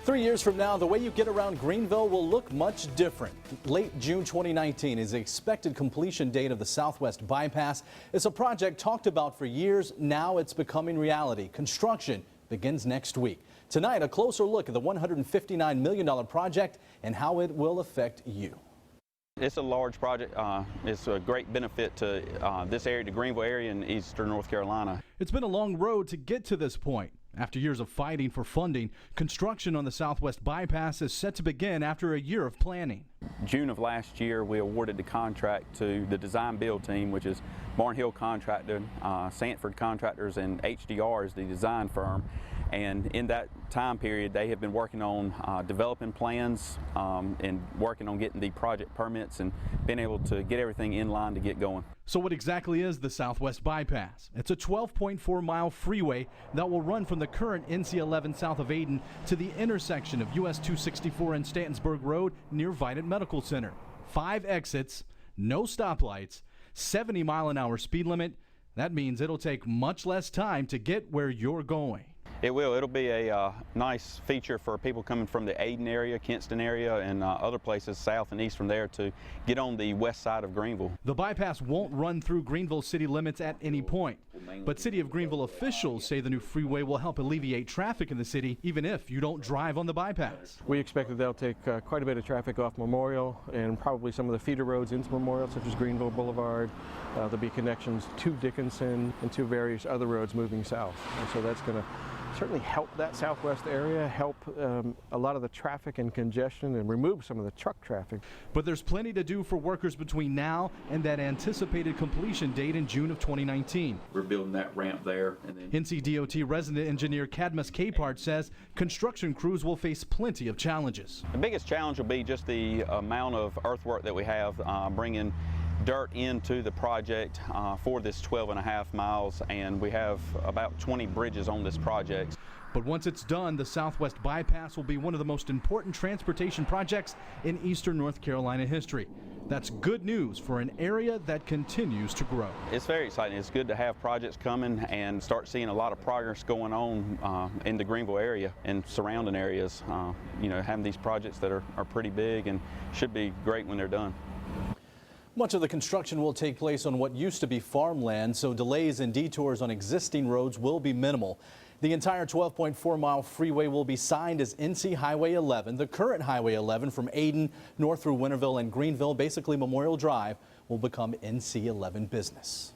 3 years from now, the way you get around Greenville will look much different. Late June 2019 is the expected completion date of the Southwest Bypass. It's a project talked about for years. Now it's becoming reality. Construction begins next week. Tonight, a closer look at the $159 million project and how it will affect you. It's a large project. It's a great benefit to this area, the Greenville area in eastern North Carolina. It's been a long road to get to this point. After years of fighting for funding, construction on the Southwest Bypass is set to begin after a year of planning. June of last year, we awarded the contract to the design build team, which is Barnhill Contractor, Sanford Contractors, and HDR is the design firm. And in that time period, they have been working on developing plans and working on getting the project permits and being able to get everything in line to get going. So what exactly is the Southwest Bypass? It's a 12.4-mile freeway that will run from the current NC-11 south of Ayden to the intersection of US 264 and Stantonsburg Road near Vidant Medical Center. 5 exits, no stoplights, 70-mile-an-hour speed limit. That means it'll take much less time to get where you're going. It will. It'll be a nice feature for people coming from the Ayden area, Kinston area, and other places south and east from there to get on the west side of Greenville. The bypass won't run through Greenville city limits at any point, but City of Greenville officials say the new freeway will help alleviate traffic in the city, even if you don't drive on the bypass. We expect that they'll take quite a bit of traffic off Memorial and probably some of the feeder roads into Memorial, such as Greenville Boulevard. There'll be connections to Dickinson and to various other roads moving south, and so that's going to certainly help that southwest area, help a lot of the traffic and congestion, and remove some of the truck traffic. But there's plenty to do for workers between now and that anticipated completion date in June of 2019. We're building that ramp there. And then NCDOT resident engineer Cadmus Capehart says construction crews will face plenty of challenges. the biggest challenge will be just the amount of earthwork that we have bringing dirt into the project for this 12.5 miles, and we have about 20 bridges on this project. But once it's done, the Southwest Bypass will be one of the most important transportation projects in eastern North Carolina history. That's good news for an area that continues to grow. It's very exciting. It's good to have projects coming and start seeing a lot of progress going on in the Greenville area and surrounding areas. You know, having these projects that are pretty big and should be great when they're done. Much of the construction will take place on what used to be farmland, so delays and detours on existing roads will be minimal. The entire 12.4-mile freeway will be signed as NC Highway 11. The current Highway 11 from Ayden north through Winterville and Greenville, basically Memorial Drive, will become NC 11 business.